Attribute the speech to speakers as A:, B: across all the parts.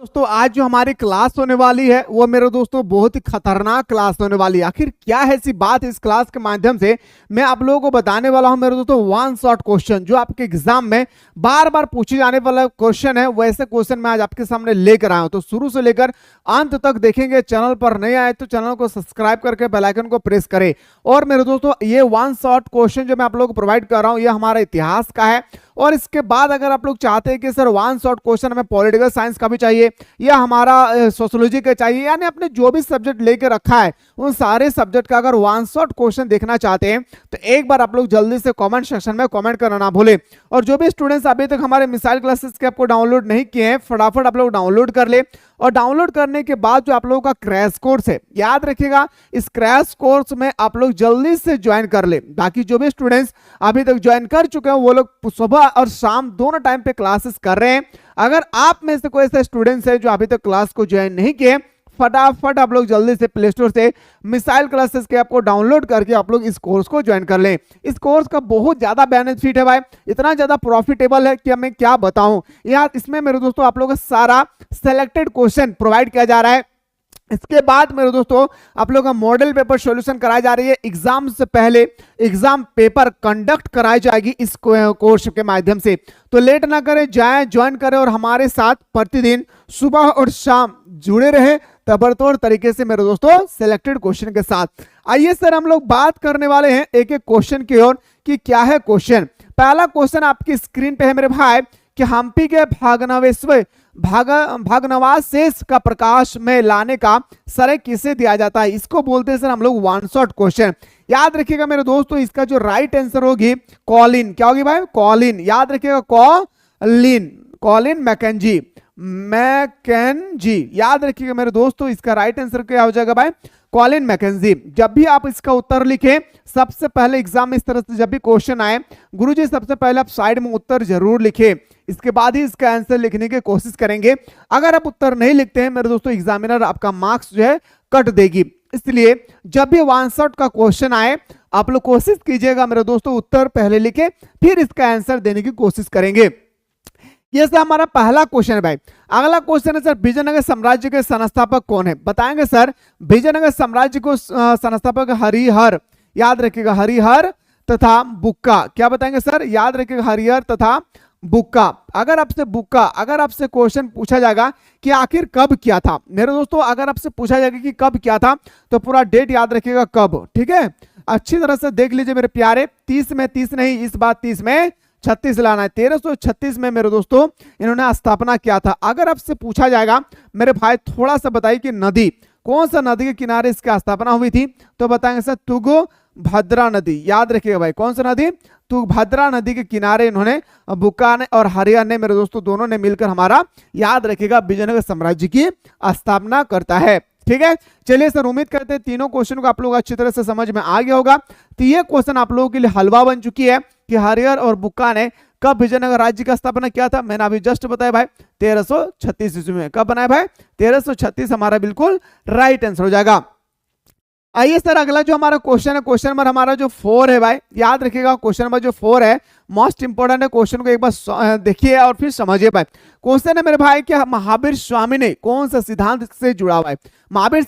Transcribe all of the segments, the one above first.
A: दोस्तों आज जो हमारी क्लास होने वाली है वो मेरे दोस्तों बहुत ही खतरनाक क्लास होने वाली है। आखिर क्या है ऐसी बात, इस क्लास के माध्यम से मैं आप लोगों को बताने वाला हूं मेरे दोस्तों वन शॉट क्वेश्चन जो आपके एग्जाम में बार बार पूछे जाने वाला क्वेश्चन है, वैसे क्वेश्चन मैं आज आपके सामने लेकर आया हूं। तो शुरू से लेकर अंत तक देखेंगे। चैनल पर नए आए तो चैनल को सब्सक्राइब करके बेल आइकन को प्रेस करें। और मेरे दोस्तों ये वन शॉट क्वेश्चन जो मैं आप लोगों को प्रोवाइड कर रहा हूं ये हमारा इतिहास का है। और इसके बाद अगर आप लोग चाहते हैं कि सर वन शॉट क्वेश्चन हमें पॉलिटिकल साइंस का भी चाहिए या हमारा सोशियोलॉजी का चाहिए, यानी अपने जो भी सब्जेक्ट लेके रखा है उन सारे सब्जेक्ट का अगर वन शॉट क्वेश्चन देखना चाहते हैं तो एक बार आप लोग जल्दी से कमेंट सेक्शन में कमेंट करना ना भूलें। और जो भी स्टूडेंट्स अभी तक हमारे मिसाइल क्लासेस के आपको डाउनलोड नहीं किए हैं, फटाफट आप लोग डाउनलोड कर ले। और डाउनलोड करने के बाद जो आप लोगों का क्रैश कोर्स है, याद रखिएगा इस क्रैश कोर्स में आप लोग जल्दी से ज्वाइन कर ले। बाकी जो भी स्टूडेंट्स अभी तक ज्वाइन कर चुके हैं वो लोग सुबह और शाम दोनों टाइम पे क्लासेस कर रहे हैं। अगर आप में से कोई ऐसे स्टूडेंट्स है जो अभी तक क्लास को ज्वाइन नहीं किए, फटाफट आप लोग जल्दी से प्ले स्टोर से मिसाइल क्लासेस के आपको डाउनलोड करके आप लोग इस कोर्स को ज्वाइन कर लें। इस कोर्स का बहुत ज्यादा बेनिफिट है भाई, इतना ज्यादा प्रॉफिटेबल है कि मैं क्या बताऊं। यार इसमें मेरे दोस्तों आप लोगों को सारा सिलेक्टेड क्वेश्चन प्रोवाइड किया जा रहा है। इसके बाद मेरे दोस्तों आप लोगों का मॉडल पेपर सॉल्यूशन कराई जा रही है। एग्जाम से पहले एग्जाम पेपर कंडक्ट कराई जाएगी इस कोर्स के माध्यम से। तो लेट ना करें, जाएं ज्वाइन करें और हमारे साथ प्रतिदिन सुबह और शाम जुड़े रहे तबड़तोड़ तरीके से मेरे दोस्तों सिलेक्टेड क्वेश्चन के साथ। आइए सर हम लोग बात करने वाले हैं एक एक क्वेश्चन की ओर कि क्या है क्वेश्चन। पहला क्वेश्चन आपकी स्क्रीन पे है मेरे भाई कि हम्पी के भग्नावशेष शेष का प्रकाश में लाने का श्रेय किसे दिया जाता है। इसको बोलते हैं सर हम लोग वन शॉट क्वेश्चन। याद रखिएगा मेरे दोस्तों इसका जो राइट आंसर होगी कॉलिन, क्या होगी भाई, कॉलिन। याद रखिएगा कॉलिन मैकेंजी, याद रखिएगा मेरे दोस्तों इसका राइट आंसर क्या हो जाएगा भाई, कॉलिन मैकेंजी। जब भी आप इसका उत्तर लिखें सबसे पहले एग्जाम में इस तरह से जब भी क्वेश्चन आए गुरुजी सबसे पहले आप साइड में उत्तर जरूर लिखें, इसके बाद ही इसका आंसर लिखने की कोशिश करेंगे। अगर आप उत्तर नहीं लिखते हैं मेरे दोस्तों एग्जामिनर आपका मार्क्स जो है कट देगी। इसलिए जब भी वन शॉट का क्वेश्चन आए आप लोग कोशिश कीजिएगा मेरे दोस्तों उत्तर पहले लिखे फिर इसका आंसर देने की कोशिश करेंगे। ये सर हमारा पहला क्वेश्चन है भाई। अगला क्वेश्चन है सर विजयनगर साम्राज्य के संस्थापक कौन है, बताएंगे सर। विजयनगर साम्राज्य को संस्थापक हरिहर, याद रखिएगा हरिहर तथा बुक्का, क्या बताएंगे सर, याद रखिएगा हरिहर तथा बुक्का। अगर आपसे क्वेश्चन पूछा जाएगा कि आखिर कब किया था मेरे दोस्तों, अगर आपसे पूछा जाएगा कि कब किया था तो पूरा डेट याद रखिएगा कब, ठीक है। अच्छी तरह से देख लीजिए मेरे प्यारे, 30 में 30 नहीं, इस बार 30 में 36 लाना है। 1336 में मेरे दोस्तों इन्होंने स्थापना किया था। अगर आपसे पूछा जाएगा मेरे भाई थोड़ा सा बताइए कि नदी, कौन सा नदी के किनारे इसकी स्थापना हुई थी, तो बताएंगे सर तुंगभद्रा नदी। याद रखिएगा भाई कौन सा नदी, तुंगभद्रा नदी के किनारे इन्होंने बुक्का ने और हरिहर ने मेरे दोस्तों दोनों ने मिलकर हमारा याद रखिएगा विजयनगर साम्राज्य की स्थापना करता है, ठीक है। चलिए सर उम्मीद करते हैं तीनों क्वेश्चन को आप लोग अच्छी तरह से समझ में आ गया होगा। तो ये क्वेश्चन आप लोगों के लिए हलवा बन चुकी है कि हरिहर और बुक्का ने कब विजयनगर राज्य का स्थापना किया था। मैंने अभी जस्ट बताया भाई 1336 ईस्वी में। कब बनाया भाई, 1336 हमारा बिल्कुल राइट आंसर हो जाएगा। आइए सर अगला जो हमारा क्वेश्चन है, क्वेश्चन नंबर हमारा जो 4 है भाई, याद रखिएगा क्वेश्चन नंबर जो 4 है मोस्ट इंपोर्टेंट है। क्वेश्चन को एक बार देखिए और फिर समझिए भाई। क्वेश्चन है मेरे भाई कि महावीर स्वामी ने कौन सा सिद्धांत से जुड़ा हुआ है। महावीर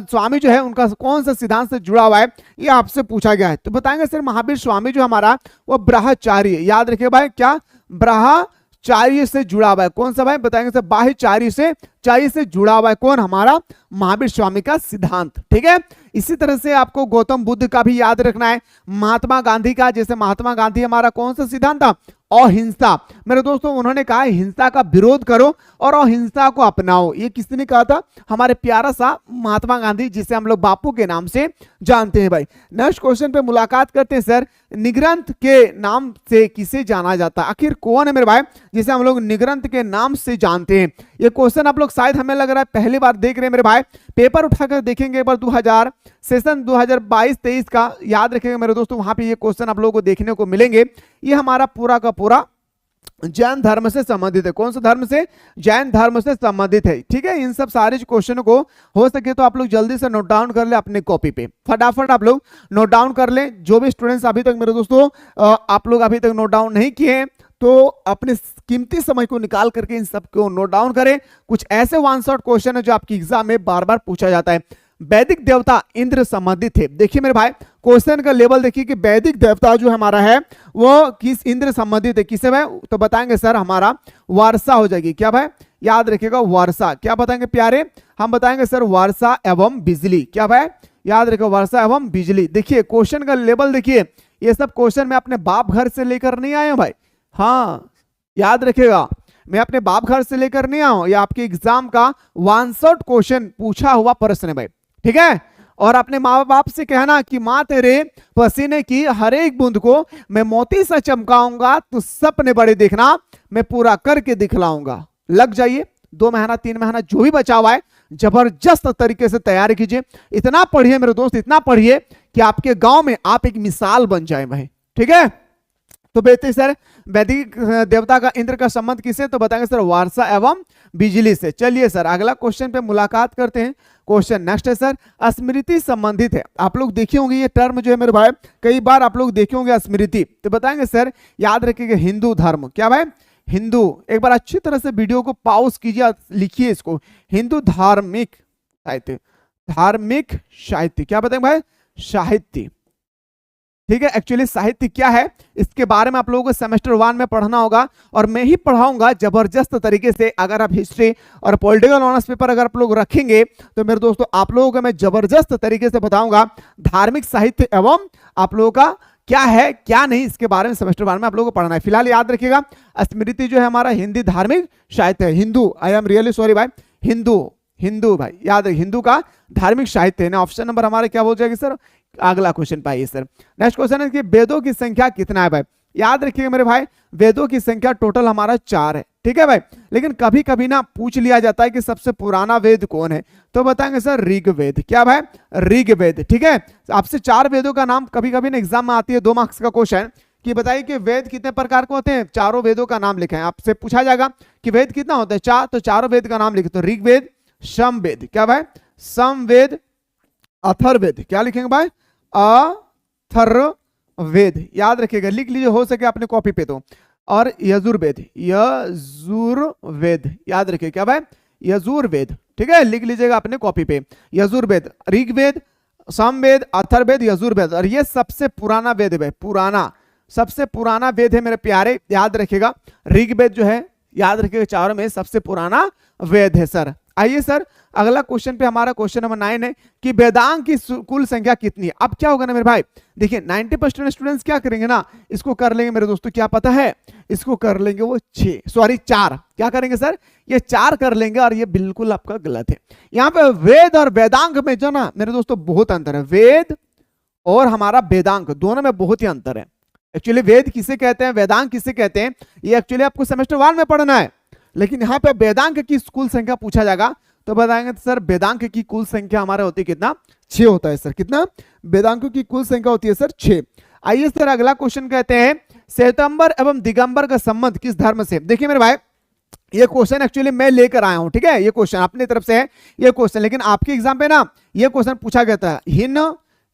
A: स्वामी जो है उनका कौन सा सिद्धांत से जुड़ा हुआ है ये आपसे पूछा गया है। तो बताएंगे सर महावीर स्वामी जो हमारा वो ब्रह्मचारी है। याद रखिए भाई क्या, ब्रह्मचार्य से जुड़ा हुआ है। कौन सा भाई, बताएंगे सर बाह्यचार्य से जुड़ा हुआ है कौन, हमारा महावीर स्वामी का सिद्धांत, ठीक है। इसी तरह से आपको गौतम बुद्ध का भी याद रखना है, महात्मा गांधी का, जैसे महात्मा गांधी हमारा कौन सा सिद्धांत था, अहिंसा। मेरे दोस्तों उन्होंने कहा हिंसा का विरोध करो और अहिंसा को अपनाओ। ये किसने कहा था, हमारे प्यारा सा महात्मा गांधी, जिसे हम लोग बापू के नाम से जानते हैं भाई। नेक्स्ट क्वेश्चन पे मुलाकात करते हैं सर, निग्रंथ के नाम से किसे जाना जाता है। आखिर कौन है मेरे भाई जिसे हम लोग निग्रंथ के नाम से जानते हैं। ये क्वेश्चन आप लोग शायद हमें लग रहा है पहली बार देख रहे हैं मेरे भाई, पेपर उठाकर देखेंगे एक बार 2000 सेशन 2022-23 का, याद रखिएगा मेरे दोस्तों वहां पे ये क्वेश्चन आप लोगों को देखने को मिलेंगे। ये हमारा पूरा का पूरा जैन धर्म से संबंधित है। कौन सा धर्म से, जैन धर्म से संबंधित है, ठीक है। इन सब सारे क्वेश्चनों को हो सके तो आप लोग जल्दी से नोट डाउन कर ले अपने कॉपी पे, फटाफट आप लोग नोट डाउन कर ले। जो भी स्टूडेंट्स अभी तक मेरे दोस्तों आप लोग अभी तक नोट डाउन नहीं किए तो अपने कीमती समय को निकाल करके इन सबको नोट डाउन करें। कुछ ऐसे वन शॉट क्वेश्चन है जो आपकी एग्जाम में बार बार पूछा जाता है। वैदिक देवता इंद्र संबंधित थे। देखिए मेरे भाई क्वेश्चन का लेवल देखिए कि वैदिक देवता जो हमारा है वो किस इंद्र संबंधित है, किसे भाई? तो बताएंगे सर हमारा वर्षा हो जाएगी। क्या भाई? याद रखिएगा वर्षा। क्या बताएंगे प्यारे? हम बताएंगे सर वर्षा एवं बिजली। क्या भाई? याद रखो वर्षा एवं बिजली। देखिए क्वेश्चन का लेवल देखिए, ये सब क्वेश्चन मैं अपने बाप घर से लेकर नहीं आया हूं भाई। हाँ याद रखिएगा, मैं अपने बाप घर से लेकर नहीं आया हूं, ये आपके एग्जाम का वन शॉट क्वेश्चन पूछा हुआ प्रश्न है भाई, ठीक है। और अपने माँ बाप से कहना कि माँ तेरे पसीने की हर एक बूंद को मैं मोती सा चमकाऊंगा, तो सपने बड़े देखना मैं पूरा करके दिखलाऊंगा। लग जाइए, 2 महीना 3 महीना जो भी बचा हुआ है जबरदस्त तरीके से तैयारी कीजिए। इतना पढ़िए मेरे दोस्त, इतना पढ़िए कि आपके गांव में आप एक मिसाल बन जाए भाई, ठीक है। तो बेहतर सर वैदिक देवता का इंद्र का संबंध किससे? तो बताएंगे सर वर्षा एवं बिजली से। चलिए सर अगला क्वेश्चन पे मुलाकात करते हैं। क्वेश्चन नेक्स्ट है सर स्मृति संबंधित है। आप लोग देखे होंगे ये टर्म जो है मेरे भाई, कई बार आप लोग देखे होंगे स्मृति। तो बताएंगे सर याद रखिएगा हिंदू धर्म। क्या भाई? हिंदू। एक बार अच्छी तरह से वीडियो को पॉज कीजिए, लिखिए इसको, हिंदू धार्मिक साहित्य। धार्मिक साहित्य क्या बताएंगे भाई? साहित्य, ठीक है। एक्चुअली साहित्य क्या है इसके बारे में आप लोगों को सेमेस्टर 1 में पढ़ना होगा, और मैं ही पढ़ाऊंगा जबरदस्त तरीके से। अगर आप हिस्ट्री और पॉलिटिकल ऑनर्स पेपर अगर आप लोग रखेंगे तो मेरे दोस्तों आप लोगों को मैं जबरदस्त तरीके से बताऊंगा धार्मिक साहित्य एवं आप लोगों का क्या है क्या नहीं, इसके बारे में सेमेस्टर 1 में आप लोगों को पढ़ना है। फिलहाल याद रखिएगा स्मृति जो है हमारा हिंदी धार्मिक साहित्य है। Hindu, I am really sorry भाई, हिंदू भाई याद रखिए, हिंदू का धार्मिक साहित्य है ना। ऑप्शन नंबर हमारे क्या हो जाएगी सर? अगला क्वेश्चन पाइए सर। नेक्स्ट क्वेश्चन है कि वेदों की संख्या कितना है भाई? याद रखिएगा मेरे भाई वेदों की संख्या टोटल हमारा 4 है, ठीक है भाई। लेकिन कभी कभी ना पूछ लिया जाता है कि सबसे पुराना वेद कौन है, तो बताएंगे सर ऋग्वेद। क्या भाई? ऋग्वेद, ठीक है। आपसे 4 वेदों का नाम कभी कभी ना एग्जाम में आती है, 2 मार्क्स का क्वेश्चन कि बताइए कि वेद कितने प्रकार के होते हैं? 4 वेदों का नाम लिखें। आपसे पूछा जाएगा कि वेद कितना होता है? 4, तो 4 वेद का नाम लिखे। तो ऋग्वेद, सामवेद, क्या भाई? सामवेद, अथर्ववेद, क्या लिखेंगे भाई? अथर्ववेद। याद रखिएगा, लिख लीजिए हो सके अपने कॉपी पे तो। और यजुर्वेद, यजुर्वेद याद रखिए। क्या भाई? यजुर्वेद, ठीक है, लिख लीजिएगा अपने कॉपी पे। यजुर्वेद, ऋग्वेद, सामवेद, अथर्ववेद, यजुर्वेद। और ये सबसे पुराना वेद है, पुराना, सबसे पुराना वेद है मेरे प्यारे। याद रखिएगा ऋग्वेद जो है, याद रखिएगा 4 में सबसे पुराना वेद है सर। आइए सर अगला क्वेश्चन पे, हमारा क्वेश्चन नंबर 9 है कि वेदांग की कुल संख्या कितनी है? अब क्या होगा ना मेरे भाई, देखिए 90% स्टूडेंट्स क्या करेंगे ना, इसको कर लेंगे मेरे दोस्तों, क्या पता है, इसको कर लेंगे वो 4। क्या करेंगे सर? ये 4 कर लेंगे, और ये बिल्कुल आपका गलत है। यहाँ पे वेद और वेदांग में जो ना मेरे दोस्तों बहुत अंतर है। वेद और हमारा वेदांग दोनों में बहुत ही अंतर है। एक्चुअली वेद किसे कहते हैं, वेदांग किसे कहते हैं, ये एक्चुअली आपको सेमेस्टर 1 में पढ़ना है। लेकिन यहाँ पे वेदांग की कुल संख्या पूछा जाएगा तो बताएंगे सर वेदांग की कुल संख्या हमारे होती है कितना? 6 होता है सर। कितना? वेदांग की कुल संख्या होती है सर 6। आइए सर अगला क्वेश्चन कहते हैं श्वेतंबर एवं दिगंबर का संबंध किस धर्म से? देखिए मेरे भाई ये क्वेश्चन एक्चुअली मैं लेकर आया हूं, ठीक है। ये क्वेश्चन अपनी तरफ से है ये क्वेश्चन, लेकिन आपके एग्जाम पे ना ये क्वेश्चन पूछा गया था। हिन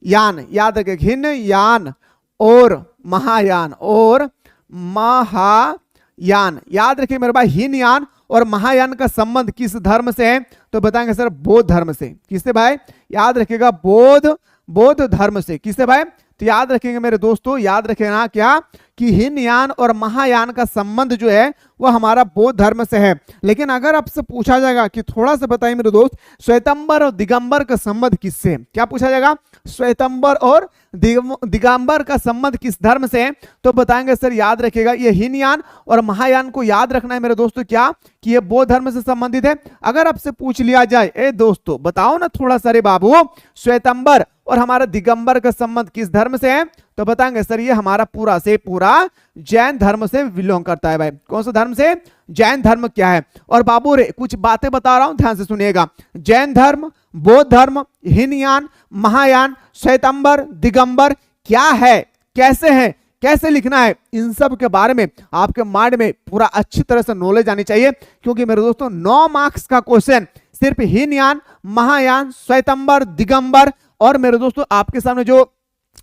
A: यान, याद रखिए, हिन यान और महायान, और महायान, याद रखिए मेरे भाई हिन यान और महायान का संबंध किस धर्म से है? तो बताएंगे सर बौद्ध धर्म से। किससे भाई? याद रखिएगा बौद्ध धर्म से। किससे भाई? तो याद रखेंगे मेरे दोस्तों, याद रखेना क्या कि हिनयान और महायान का संबंध जो है वो हमारा बौद्ध धर्म से है। लेकिन अगर आपसे पूछा जाएगा कि थोड़ा सा बताइए मेरे दोस्त श्वेतंबर और दिगंबर का संबंध किससे, क्या पूछा जाएगा? श्वेतंबर और दिगंबर का संबंध किस धर्म से है? तो बताएंगे सर याद रखिएगा ये हिनयान और महायान को याद रखना है मेरे दोस्तों, क्या कि ये बौद्ध धर्म से संबंधित है। अगर आपसे पूछ लिया जाए ए दोस्तों बताओ ना थोड़ा सा रे बाबू श्वेतंबर और हमारा दिगंबर का संबंध किस धर्म से है? तो बताएंगे सर ये हमारा पूरा से पूरा जैन धर्म से बिलोंग करता है भाई। कौन सा धर्म से? जैन धर्म क्या है? और बाबू रे कुछ बातें बता रहा हूं, ध्यान से सुनिएगा। जैन धर्म, बौद्ध धर्म, हिनयान, महायान, श्वेतंबर, दिगंबर क्या है, कैसे है, कैसे लिखना है, इन सब के बारे में आपके माइंड में पूरा अच्छी तरह से नॉलेज आनी चाहिए। क्योंकि मेरे दोस्तों 9 मार्क्स का क्वेश्चन सिर्फ हिनयान, महायान, श्वेतंबर, दिगंबर और मेरे दोस्तों आपके सामने जो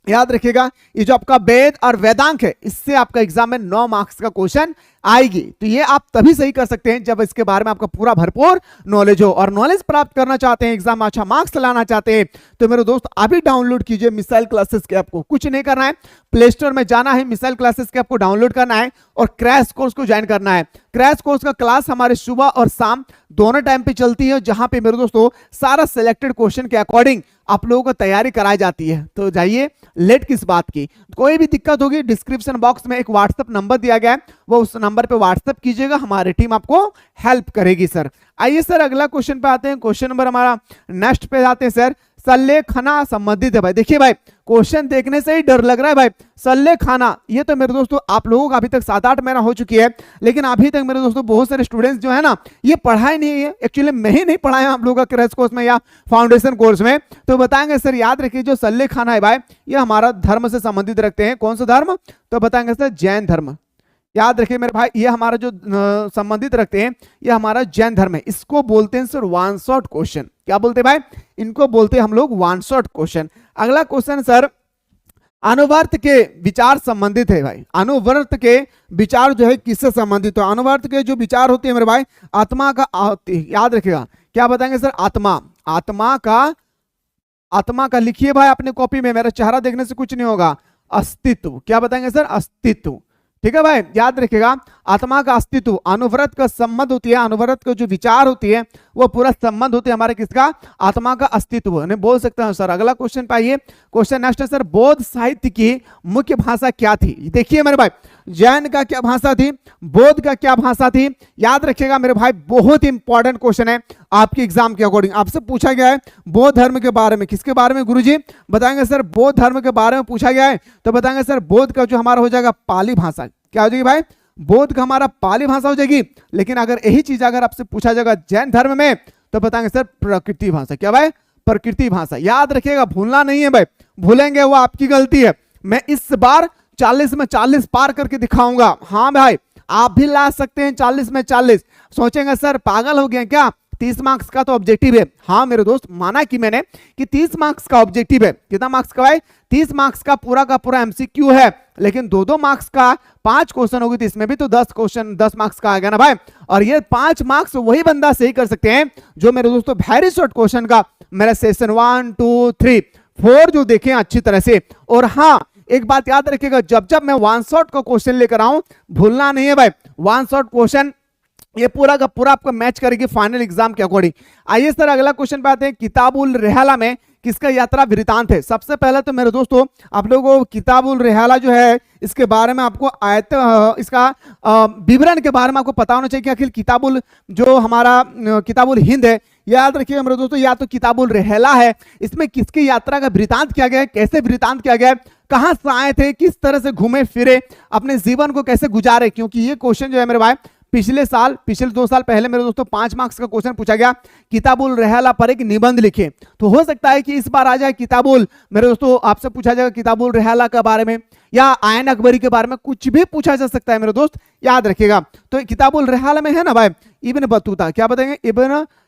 A: याद रखिएगा, ये जो आपका वेद और वेदांक है, इससे आपका एग्जाम में 9 मार्क्स का क्वेश्चन आएगी। तो ये आप तभी सही कर सकते हैं जब इसके बारे में आपका पूरा भरपूर नॉलेज हो। और नॉलेज प्राप्त करना चाहते हैं, एग्जाम में अच्छा मार्क्स लाना चाहते हैं, तो मेरे दोस्त अभी डाउनलोड कीजिए मिसाइल क्लासेस के। आपको कुछ नहीं करना है, प्ले स्टोर में जाना है, मिसाइल क्लासेस के आपको डाउनलोड करना है और क्रैश कोर्स को ज्वाइन करना है। क्रैश कोर्स का क्लास हमारे सुबह और शाम दोनों टाइम पे चलती है, जहां पे मेरे दोस्तों सारा सिलेक्टेड क्वेश्चन के अकॉर्डिंग आप लोगों को तैयारी कराई जाती है। तो जाइए, लेट किस बात की। कोई भी दिक्कत होगी, डिस्क्रिप्शन बॉक्स में एक व्हाट्सएप नंबर दिया गया है, वो उस नंबर पे व्हाट्सएप कीजिएगा, हमारी टीम आपको हेल्प करेगी सर। आइए सर, अगला क्वेश्चन पे आते हैं। क्वेश्चन नंबर हमारा नेक्स्ट पे आते हैं सर, सल्ले खाना संबंधित है भाई। देखिए भाई, क्वेश्चन देखने से ही डर लग रहा है भाई। सल्ले खाना, ये तो मेरे दोस्तों आप लोगों का अभी तक 7-8 महीना हो चुकी है, लेकिन अभी तक मेरे दोस्तों बहुत सारे स्टूडेंट्स जो है ना, ये पढ़ाई नहीं है। एक्चुअली मैं ही नहीं पढ़ाया आप लोगों का क्रैश कोर्स में या फाउंडेशन कोर्स में। तो बताएंगे सर, याद रखिए जो सल्ले खाना है भाई, ये हमारा धर्म से संबंधित रखते हैं। कौन सा धर्म? तो बताएंगे सर जैन धर्म। याद रखिए मेरे भाई, ये हमारा जो संबंधित रखते हैं, ये हमारा जैन धर्म है। इसको बोलते हैं सर वन शॉट क्वेश्चन। क्या बोलते हैं भाई? इनको बोलते हैं हम लोग वन शॉट क्वेश्चन। अगला क्वेश्चन सर, अनुवर्त के विचार संबंधित है भाई। अनुवर्त के विचार जो है किससे संबंधित है? अनुवर्त के जो विचार होते हैं मेरे भाई, आत्मा का, याद रखिएगा, क्या बताएंगे सर? आत्मा। आत्मा का लिखिए भाई अपने कॉपी में, मेरा चेहरा देखने से कुछ नहीं होगा। अस्तित्व। क्या बताएंगे सर? अस्तित्व। ठीक है भाई, याद रखिएगा, आत्मा का अस्तित्व। अनुव्रत का संबंध होती है, अनुव्रत का जो विचार होती है वो पूरा संबंध होती है हमारे किसका? आत्मा का अस्तित्व। नहीं बोल सकते हैं सर। अगला क्वेश्चन पाइए। क्वेश्चन नेक्स्ट है सर, बौद्ध साहित्य की मुख्य भाषा क्या थी? देखिए मेरे भाई, जैन का क्या भाषा थी, बौद्ध का क्या भाषा थी? याद रखिएगा मेरे भाई, बहुत इंपॉर्टेंट क्वेश्चन है आपके एग्जाम के अकॉर्डिंग। आपसे पूछा गया है बौद्ध धर्म के बारे में। किसके बारे में गुरुजी? बताएंगे सर बौद्ध धर्म के बारे में पूछा गया है, तो बताएंगे सर बौद्ध का जो हमारा हो जाएगा पाली भाषा। क्या हो जाएगी भाई? बौद्ध का हमारा पाली भाषा हो जाएगी। लेकिन अगर यही चीज अगर आपसे पूछा जाएगा जैन धर्म में, तो बताएंगे सर प्रकृति भाषा। क्या भाई? प्रकृति भाषा। याद रखिएगा, भूलना नहीं है भाई, भूलेंगे वो आपकी गलती है। मैं इस बार 40 में 40 पार करके दिखाऊंगा। हाँ भाई, आप भी ला सकते हैं 40 में 40। सोचेंगे सर पागल हो गए क्या, 30 मार्क्स का तो ऑब्जेक्टिव है। हाँ मेरे दोस्त, माना कि मैंने कि 30 मार्क्स का ऑब्जेक्टिव है। कितना मार्क्स का भाई? 30 मार्क्स का पूरा एमसीक्यू है, लेकिन 2-2 मार्क्स का 5 क्वेश्चन होगी, तो इसमें भी तो 10 क्वेश्चन 10 मार्क्स का आ गया ना भाई। और ये 5 मार्क्स वही बंदा सही कर सकते हैं जो मेरे दोस्तों वेरी शॉर्ट क्वेश्चन का मेरा सेशन 1 2 3 4 जो देखें अच्छी तरह से। और हाँ, एक बात याद रखिएगा, जब जब मैं वन शॉट का क्वेश्चन लेकर आऊं, भूलना नहीं है भाई, वन शॉट क्वेश्चन ये पूरा का पूरा आपको मैच करेगी फाइनल एग्जाम के अकॉर्डिंग। आइए सर, अगला क्वेश्चन पे आते हैं। किताबुल रेहाला में किसका यात्रा वृतांत है? सबसे पहले तो मेरे दोस्तों आप लोगों को किताबुल रेहाला जो है, इसके बारे में आपको इसका विवरण के बारे में आपको पता होना चाहिए कि आखिर किताबुल जो हमारा किताबुल हिंद है, याद रखिएगा मेरे दोस्तों, या तो किताबुल रेहाला है। इसमें किसकी यात्रा का वृतांत किया गया है, कैसे वृतांत किया गया है, कहां से आए थे, किस तरह से घूमे फिरे, अपने जीवन को कैसे गुजारे। क्योंकि ये क्वेश्चन जो है मेरे भाई, पिछले 2 साल पहले मेरे दोस्तों 5 मार्क्स का क्वेश्चन पूछा गया, किताबुल रेहाला पर एक निबंध लिखे। तो हो सकता है कि इस बार आ जाए किताबुल, मेरे दोस्तों आपसे पूछा जाएगा किताबुल रेहाला के बारे में या आयन अकबरी के बारे में, कुछ भी पूछा जा सकता है मेरे दोस्त, याद रखिएगा। तो किताबुल रेहाला में है ना भाई इब्न बतूता। क्या बताएंगे?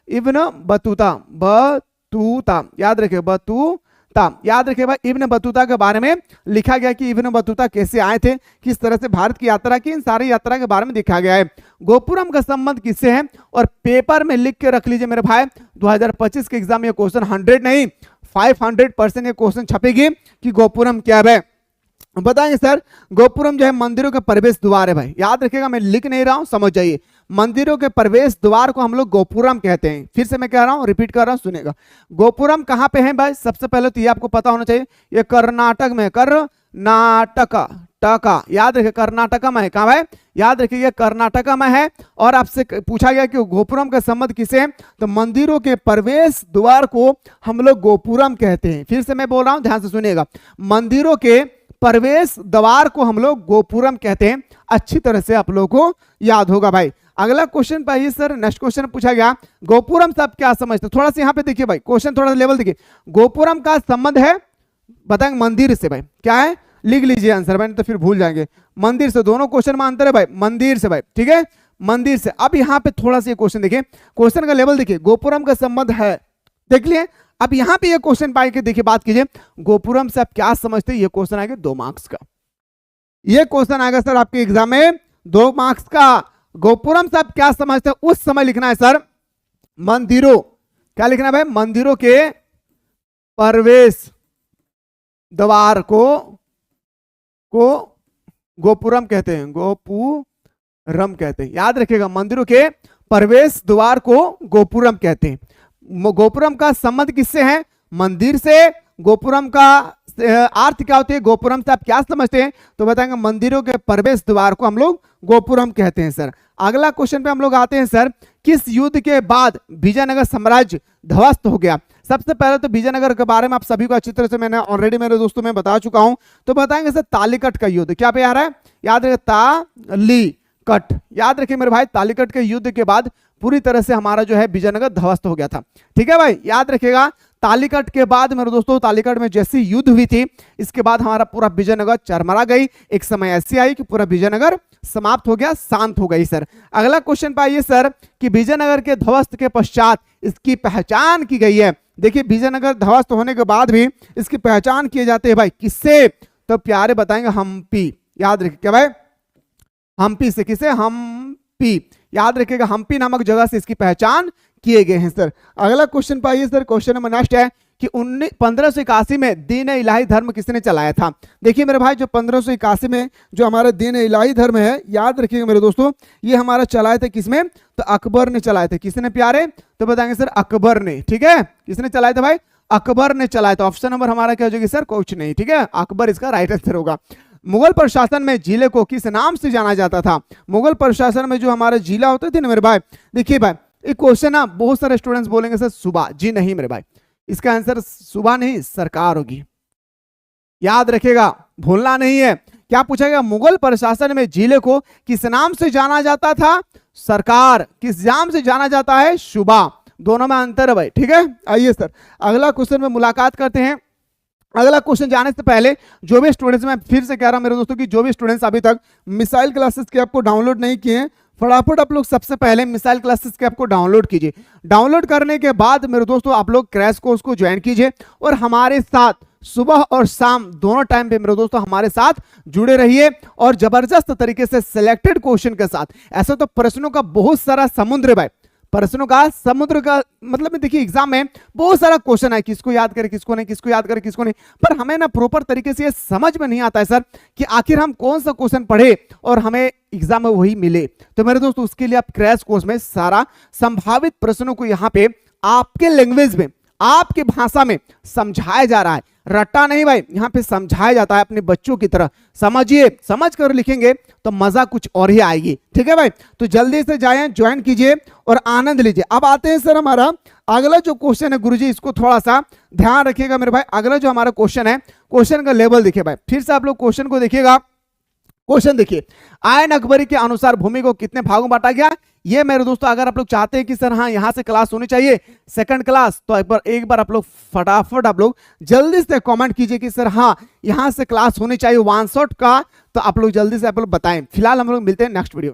A: इब्न बतूता, याद रखिए, बतूता। याद रखिए भाई, इब्न बतूता के बारे में लिखा गया कि इब्न बतूता कैसे आए थे, किस तरह से भारत की यात्रा की, इन सारी यात्रा के बारे में लिखा गया है। गोपुरम का संबंध किससे है? और पेपर में लिख के रख लीजिए मेरे भाई, 2025 के एग्जाम में क्वेश्चन 100 नहीं 500% ये क्वेश्चन छपेगी कि गोपुरम क्या है। बताएंगे सर, गोपुरम जो है मंदिरों के प्रवेश द्वार है भाई। याद रखिएगा, मैं लिख नहीं रहा हूं, समझ जाइए। मंदिरों के प्रवेश द्वार को हम लोग गोपुरम कहते हैं। फिर से मैं कह रहा हूं, रिपीट कर रहा हूं, सुनेगा। गोपुरम कहां पे है भाई? सबसे पहले तो ये आपको पता होना चाहिए, ये कर्नाटक में, कर्नाटका, याद रखिए कर्नाटका में है। कहां भाई? याद रखिए ये कर्नाटका में है। और आपसे पूछा गया कि गोपुरम का संबंध किसे है, तो मंदिरों के प्रवेश द्वार को हम लोग गोपुरम कहते हैं। फिर से मैं बोल रहा हूं, ध्यान से सुनिएगा, मंदिरों के प्रवेश द्वार को हम लोग गोपुरम कहते हैं। अच्छी तरह से आप लोगों को याद होगा भाई। अगला क्वेश्चन पाइए सर, नेक्स्ट क्वेश्चन पूछा गया, गोपुरम से आप क्या समझते? थोड़ा सा यहाँ पे देखिए भाई, क्वेश्चन थोड़ा सा लेवल देखिए। गोपुरम का संबंध है, बताएंगे मंदिर से भाई। क्या है? लिख लीजिए आंसर भाई, तो फिर भूल जाएंगे। मंदिर से, दोनों क्वेश्चन में अंतर है भाई, मंदिर से भाई, ठीक है, मंदिर से। अब यहाँ पे थोड़ा सा क्वेश्चन देखिए, क्वेश्चन का लेवल देखिए, गोपुरम का संबंध है, देख लिए। अब यहां पे ये क्वेश्चन पाए के देखिए, बात कीजिए गोपुरम से आप क्या समझते हैं। ये क्वेश्चन आएगा 2 मार्क्स का, ये क्वेश्चन आएगा सर आपके एग्जाम में 2 मार्क्स का। गोपुरम से आप क्या समझते हैं, उस समय लिखना है सर मंदिरों, क्या लिखना है भाई, मंदिरों के प्रवेश द्वार को गोपुरम कहते हैं, गोपुरम कहते हैं। याद रखिएगा, मंदिरों के प्रवेश द्वार को गोपुरम कहते हैं। गोपुरम का संबंध किससे है, मंदिर से। गोपुरम का अर्थ क्या होते हैं, गोपुरम से आप क्या समझते हैं, तो बताएंगे मंदिरों के प्रवेश द्वार को हम लोग गोपुरम कहते हैं सर। अगला क्वेश्चन पे हम लोग आते हैं सर, किस युद्ध के बाद विजयनगर साम्राज्य ध्वस्त हो गया। सबसे पहले तो विजयनगर के बारे में आप सभी को अच्छी तरह से मैंने ऑलरेडी मेरे दोस्तों में बता चुका हूं, तो बताएंगे सर तालीकट का युद्ध। क्या पे आ रहा है, याद रखिए तालीकट, याद रखिए मेरे भाई, तालीकट के युद्ध के बाद पूरी तरह से हमारा जो है विजयनगर ध्वस्त हो गया था। ठीक है भाई, याद रखिएगा तालीकट के बाद मेरे दोस्तों, तालीकट में जैसी युद्ध हुई थी, इसके बाद हमारा पूरा विजयनगर चरमरा गई। एक समय ऐसी आई कि पूरा विजयनगर समाप्त हो गया, शांत हो गई सर। अगला क्वेश्चन पाइए सर कि विजयनगर के ध्वस्त के पश्चात इसकी पहचान की गई है। देखिए विजयनगर ध्वस्त होने के बाद भी इसकी पहचान किए जाते हैं भाई, किससे, तो प्यारे बताएंगे हम्पी। याद रखिए क्या भाई, हम्पी से। किसे, हम्पी। याद रखिएगा हम्पी नामक जगह से इसकी पहचान किए गए हैं सर। अगला क्वेश्चन पाइए सर, क्वेश्चन नंबर नेक्स्ट है कि 1581 में दीन इलाही धर्म किसने चलाया था। देखिए मेरे भाई, जो 1581 में जो हमारा दीन इलाही धर्म है, याद रखिएगा मेरे दोस्तों, ये हमारा चलाए थे किसमें, तो अकबर ने चलाए थे। किसने प्यारे, तो बताएंगे सर अकबर ने। ठीक है, किसने चलाए थे भाई, अकबर ने चलाए। तो ऑप्शन नंबर हमारा क्या हो जाएगी सर, कुछ नहीं। ठीक है, अकबर इसका राइट आंसर होगा। मुगल प्रशासन में जिले को किस नाम से जाना जाता था। मुगल प्रशासन में जो हमारे जिला होते थे ना मेरे भाई, देखिए भाई एक क्वेश्चन ना बहुत सारे स्टूडेंट्स बोलेंगे सर सूबा, जी नहीं मेरे भाई, इसका आंसर सूबा नहीं सरकार होगी। याद रखिएगा, भूलना नहीं है। क्या पूछा गया, मुगल प्रशासन में जिले को किस नाम से जाना जाता था, सरकार। किस नाम से जाना जाता है, सूबा। दोनों में अंतर है भाई। ठीक है, आइए सर अगला क्वेश्चन में मुलाकात करते हैं। अगला क्वेश्चन जाने से पहले जो भी स्टूडेंट्स, मैं फिर से कह रहा हूं मेरे दोस्तों कि जो भी स्टूडेंट्स अभी तक मिसाइल क्लासेस के ऐप को डाउनलोड नहीं किए हैं, फटाफट आप लोग सबसे पहले मिसाइल क्लासेस के ऐप को डाउनलोड कीजिए। डाउनलोड करने के बाद मेरे दोस्तों आप लोग क्रैश कोर्स को ज्वाइन कीजिए और हमारे साथ सुबह और शाम दोनों टाइम पे मेरे दोस्तों हमारे साथ जुड़े रहिए और जबरदस्त तरीके से सिलेक्टेड क्वेश्चन के साथ। ऐसा तो प्रश्नों का बहुत सारा समुद्र है भाई, प्रश्नों का समुद्र का मतलब देखिए एग्जाम में बहुत सारा क्वेश्चन है, किसको याद करें किसको नहीं, किसको याद करें किसको नहीं, पर हमें ना प्रॉपर तरीके से ये समझ में नहीं आता है सर कि आखिर हम कौन सा क्वेश्चन पढ़े और हमें एग्जाम में वही मिले। तो मेरे दोस्तों उसके लिए आप क्रैश कोर्स में सारा संभावित प्रश्नों को यहाँ पे आपके लैंग्वेज में, आपकी भाषा में समझाया जा रहा है। रट्टा नहीं भाई, यहाँ पे समझाया जाता है अपने बच्चों की तरह। समझिए, समझ कर लिखेंगे तो मजा कुछ और ही आएगी। ठीक है भाई, तो जल्दी से जाएं, ज्वाइन कीजिए और आनंद लीजिए। अब आते हैं सर हमारा अगला जो क्वेश्चन है, गुरुजी इसको थोड़ा सा ध्यान रखिएगा मेरे भाई। अगला जो हमारा क्वेश्चन है, क्वेश्चन का लेवल देखिए भाई, फिर से आप लोग क्वेश्चन को देखिएगा। क्वेश्चन देखिए, आयन अकबरी के अनुसार भूमि को कितने भागों में बांटा गया। ये मेरे दोस्तों अगर आप लोग चाहते हैं कि सर हाँ यहाँ से क्लास होनी चाहिए सेकंड क्लास, तो एक बार आप लोग फटाफट आप लोग जल्दी से कमेंट कीजिए कि सर हाँ यहाँ से क्लास होनी चाहिए वन शॉट का, तो आप लोग जल्दी से आप लोग बताएं। फिलहाल हम लोग मिलते हैं नेक्स्ट वीडियो में।